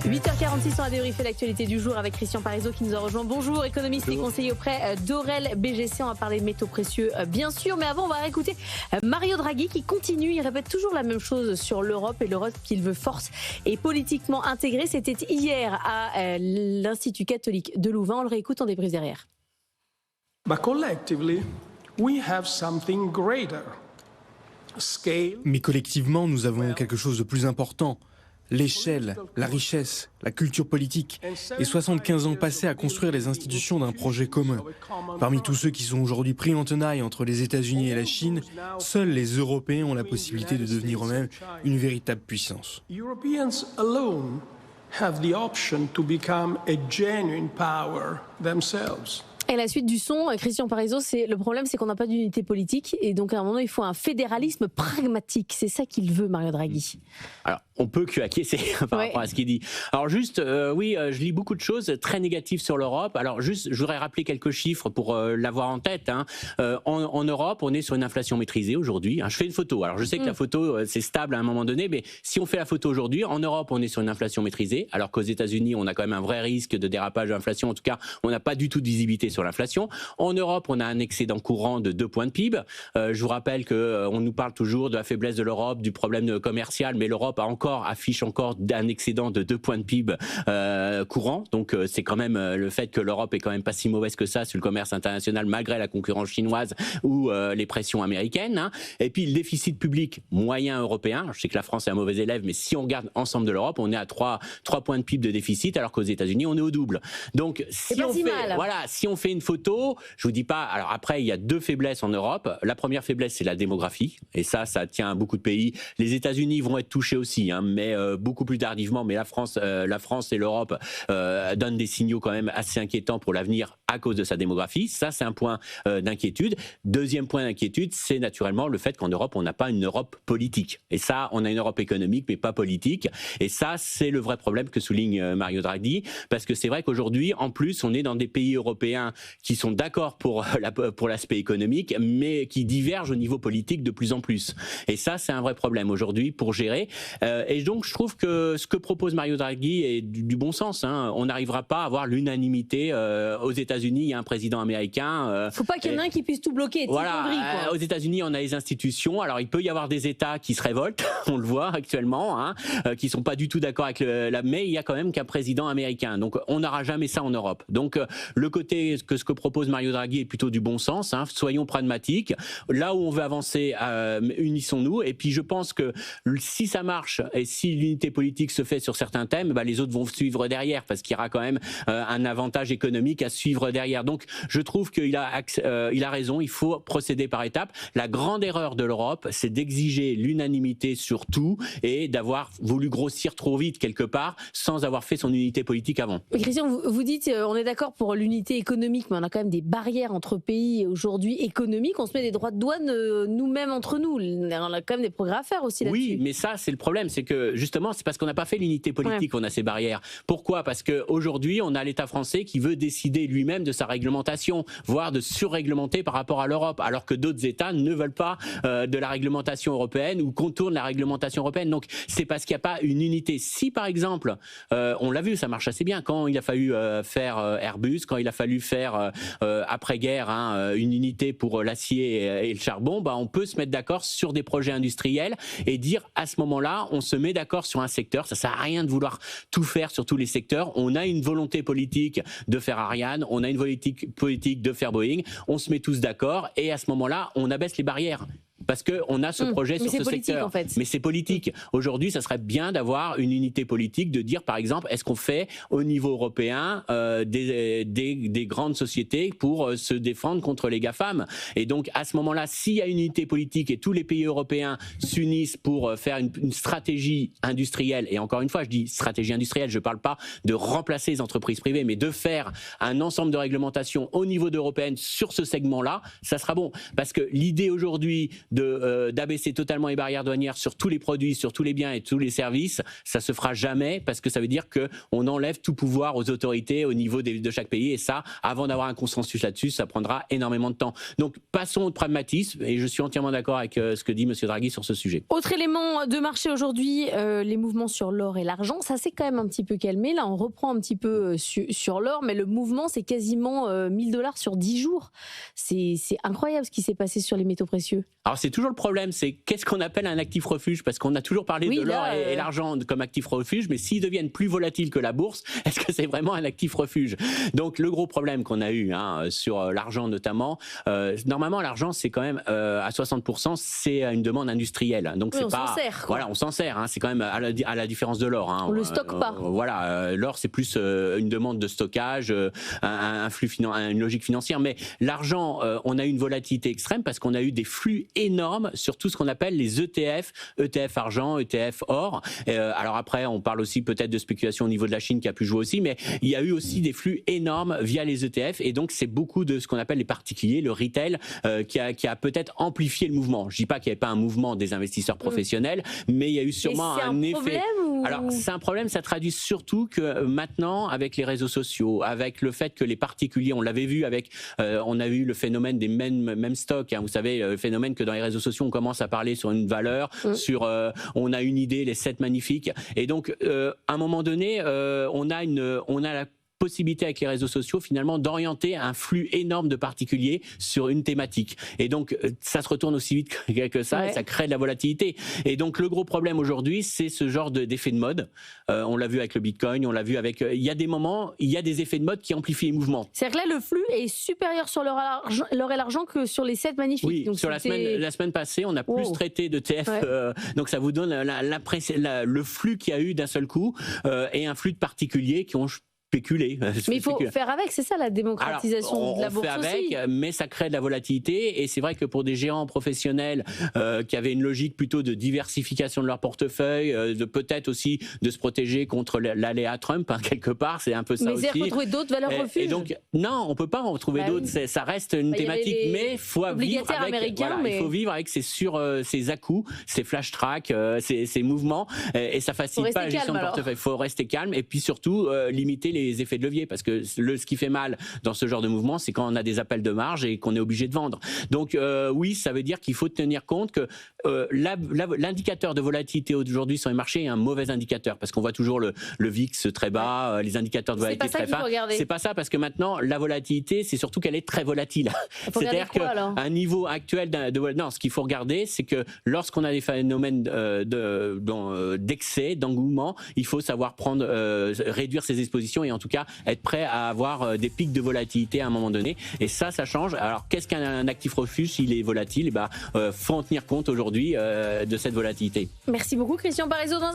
8h46, on a débriefé l'actualité du jour avec Christian Parizeau qui nous a rejoint. Bonjour, économiste et conseiller auprès d'Aurel BGC. On va parler de métaux précieux, bien sûr. Mais avant, on va réécouter Mario Draghi qui continue. Il répète toujours la même chose sur l'Europe et l'Europe qu'il veut forte et politiquement intégrée. C'était hier à l'Institut catholique de Louvain. On le réécoute, on débrief derrière. But collectively, we have something greater. Mais collectivement, nous avons quelque chose de plus important. L'échelle, la richesse, la culture politique et 75 ans passés à construire les institutions d'un projet commun. Parmi tous ceux qui sont aujourd'hui pris en tenaille entre les États-Unis et la Chine, seuls les Européens ont la possibilité de devenir eux-mêmes une véritable puissance. Europeans alone have the option to become a genuine power themselves. Et la suite du son, Christian Parizeau, le problème, c'est qu'on n'a pas d'unité politique. Et donc, à un moment, il faut un fédéralisme pragmatique. C'est ça qu'il veut, Mario Draghi. Alors, on peut qu'acquiescer par rapport à ce qu'il dit. Alors juste, je lis beaucoup de choses très négatives sur l'Europe. Alors juste, je voudrais rappeler quelques chiffres pour l'avoir en tête. En Europe, on est sur une inflation maîtrisée aujourd'hui. Je fais une photo. Alors je sais que la photo, c'est stable à un moment donné, mais si on fait la photo aujourd'hui, en Europe, on est sur une inflation maîtrisée, alors qu'aux États-Unis, on a quand même un vrai risque de dérapage de l'inflation. En tout cas, on n'a pas du tout de visibilité sur l'inflation. En Europe, on a un excédent courant de 2 points de PIB. Je vous rappelle qu'on nous parle toujours de la faiblesse de l'Europe, du problème commercial, mais l'Europe affiche encore un excédent de 2 points de PIB courant. Donc c'est quand même le fait que l'Europe est quand même pas si mauvaise que ça sur le commerce international malgré la concurrence chinoise ou les pressions américaines. Et puis le déficit public moyen européen. Je sais que la France est un mauvais élève, mais si on regarde ensemble de l'Europe, on est à 3 points de PIB de déficit, alors qu'aux États-Unis, on est au double. Donc si on fait une photo, je vous dis pas. Alors après, il y a 2 faiblesses en Europe. La première faiblesse, c'est la démographie, et ça tient à beaucoup de pays. Les États-Unis vont être touchés aussi, mais beaucoup plus tardivement. Mais la France et l'Europe donnent des signaux quand même assez inquiétants pour l'avenir à cause de sa démographie. Ça, c'est un point d'inquiétude. Deuxième point d'inquiétude, c'est naturellement le fait qu'en Europe, on n'a pas une Europe politique. Et ça, on a une Europe économique, mais pas politique. Et ça, c'est le vrai problème que souligne Mario Draghi, parce que c'est vrai qu'aujourd'hui, en plus, on est dans des pays européens qui sont d'accord pour l'aspect économique, mais qui divergent au niveau politique de plus en plus. Et ça, c'est un vrai problème aujourd'hui pour gérer. Et donc, je trouve que ce que propose Mario Draghi est du bon sens. On n'arrivera pas à avoir l'unanimité. Aux États-Unis, il y a un président américain. Faut pas qu'il y en ait un qui puisse tout bloquer. Voilà. Aux États-Unis, on a les institutions. Alors, il peut y avoir des États qui se révoltent, on le voit actuellement, qui sont pas du tout d'accord avec mais il y a quand même qu'un président américain. Donc, on n'aura jamais ça en Europe. Donc, le côté ce que propose Mario Draghi est plutôt du bon sens. Soyons pragmatiques. Là où on veut avancer, unissons-nous. Et puis, je pense que si ça marche et si l'unité politique se fait sur certains thèmes, les autres vont suivre derrière, parce qu'il y aura quand même un avantage économique à suivre derrière. Donc, je trouve qu'il a raison. Il faut procéder par étapes. La grande erreur de l'Europe, c'est d'exiger l'unanimité sur tout et d'avoir voulu grossir trop vite quelque part sans avoir fait son unité politique avant. Mais Christian, vous dites, on est d'accord pour l'unité économique, mais on a quand même des barrières entre pays aujourd'hui économiques. On se met des droits de douane nous-mêmes entre nous. On a quand même des progrès à faire aussi là-dessus. Oui, mais ça, c'est le problème. C'est que justement, c'est parce qu'on n'a pas fait l'unité politique qu'on a ces barrières. Pourquoi ? Parce qu'aujourd'hui, on a l'État français qui veut décider lui-même de sa réglementation, voire de surréglementer par rapport à l'Europe, alors que d'autres États ne veulent pas de la réglementation européenne ou contournent la réglementation européenne. Donc, c'est parce qu'il n'y a pas une unité. Si, par exemple, on l'a vu, ça marche assez bien, quand il a fallu faire Airbus, quand il a fallu faire après-guerre une unité pour l'acier et le charbon, on peut se mettre d'accord sur des projets industriels et dire à ce moment-là, on se met d'accord sur un secteur. Ça sert à rien de vouloir tout faire sur tous les secteurs. On a une volonté politique de faire Ariane, on a une volonté politique de faire Boeing. On se met tous d'accord et à ce moment-là, on abaisse les barrières. Parce qu'on a ce projet sur ce secteur. En fait. Mais c'est politique. Aujourd'hui, ça serait bien d'avoir une unité politique, de dire, par exemple, est-ce qu'on fait au niveau européen des grandes sociétés pour se défendre contre les GAFAM ? Et donc, à ce moment-là, s'il y a une unité politique et tous les pays européens s'unissent pour faire une stratégie industrielle, et encore une fois, je dis stratégie industrielle, je ne parle pas de remplacer les entreprises privées, mais de faire un ensemble de réglementations au niveau européen sur ce segment-là, ça sera bon. Parce que l'idée aujourd'hui d'abaisser totalement les barrières douanières sur tous les produits, sur tous les biens et tous les services, ça se fera jamais parce que ça veut dire qu'on enlève tout pouvoir aux autorités au niveau de chaque pays et ça, avant d'avoir un consensus là-dessus, ça prendra énormément de temps. Donc passons au pragmatisme et je suis entièrement d'accord avec ce que dit M. Draghi sur ce sujet. Autre élément de marché aujourd'hui, les mouvements sur l'or et l'argent, ça s'est quand même un petit peu calmé. Là, on reprend un petit peu sur l'or, mais le mouvement, c'est quasiment 1000 $ sur 10 jours. C'est incroyable ce qui s'est passé sur les métaux précieux. Alors c'est toujours le problème, c'est qu'est-ce qu'on appelle un actif refuge, parce qu'on a toujours parlé de l'or et l'argent comme actif refuge, mais s'ils deviennent plus volatiles que la bourse, est-ce que c'est vraiment un actif refuge? Donc le gros problème qu'on a eu sur l'argent notamment, normalement l'argent c'est quand même à 60% c'est une demande industrielle, donc oui, c'est pas, sert, voilà, on s'en sert, c'est quand même à la différence de l'or. On le stocke pas. Voilà, l'or c'est plus une demande de stockage, une logique financière, mais l'argent, on a eu une volatilité extrême parce qu'on a eu des flux énormes sur tout ce qu'on appelle les ETF argent, ETF or. Alors après, on parle aussi peut-être de spéculation au niveau de la Chine qui a pu jouer aussi, mais il y a eu aussi des flux énormes via les ETF et donc c'est beaucoup de ce qu'on appelle les particuliers, le retail, qui a peut-être amplifié le mouvement. Je dis pas qu'il n'y avait pas un mouvement des investisseurs professionnels, mais il y a eu sûrement un effet. Alors c'est un problème, ça traduit surtout que maintenant, avec les réseaux sociaux, avec le fait que les particuliers, on l'avait vu avec, on a eu le phénomène des mêmes stocks, vous savez, le phénomène que dans les réseaux sociaux, on commence à parler sur une valeur, sur on a une idée, les 7 magnifiques, et donc à un moment donné, on a la possibilité avec les réseaux sociaux finalement d'orienter un flux énorme de particuliers sur une thématique. Et donc ça se retourne aussi vite que ça, et ça crée de la volatilité. Et donc le gros problème aujourd'hui, c'est ce genre d'effet de mode. On l'a vu avec le Bitcoin, on l'a vu avec... il y a des moments, il y a des effets de mode qui amplifient les mouvements. C'est-à-dire que là, le flux est supérieur sur l'or et l'argent que sur les 7 magnifiques. Oui, donc sur la semaine passée, on a plus traité de TF. Donc ça vous donne le flux qu'il y a eu d'un seul coup et un flux de particuliers qui ont spéculer. Mais il faut faire avec, c'est ça la démocratisation. Alors, de la bourse fait avec, aussi. Mais ça crée de la volatilité et c'est vrai que pour des gérants professionnels qui avaient une logique plutôt de diversification de leur portefeuille, de peut-être aussi de se protéger contre l'aléa Trump, quelque part, c'est un peu ça mais aussi. Mais c'est retrouver d'autres valeurs refuges. Et donc, non, on peut pas en retrouver d'autres, ça reste une thématique, mais il faut vivre avec, il faut vivre avec ces à-coups, ces flash tracks, ces mouvements, et ça facilite pas la gestion de portefeuille. Il faut rester calme et puis surtout limiter les effets de levier, parce que ce qui fait mal dans ce genre de mouvement, c'est quand on a des appels de marge et qu'on est obligé de vendre. Donc oui, ça veut dire qu'il faut tenir compte que l'indicateur de volatilité aujourd'hui sur les marchés est un mauvais indicateur, parce qu'on voit toujours le VIX très bas, les indicateurs de volatilité très bas. C'est pas ça, parce que maintenant, la volatilité, c'est surtout qu'elle est très volatile. C'est-à-dire qu'un niveau actuel non, ce qu'il faut regarder, c'est que lorsqu'on a des phénomènes d'excès, d'engouement, il faut savoir réduire ses expositions et en tout cas être prêt à avoir des pics de volatilité à un moment donné. Et ça change. Alors qu'est-ce qu'un actif refuge s'il est volatile? Faut en tenir compte aujourd'hui de cette volatilité. Merci beaucoup Christian Parizeau.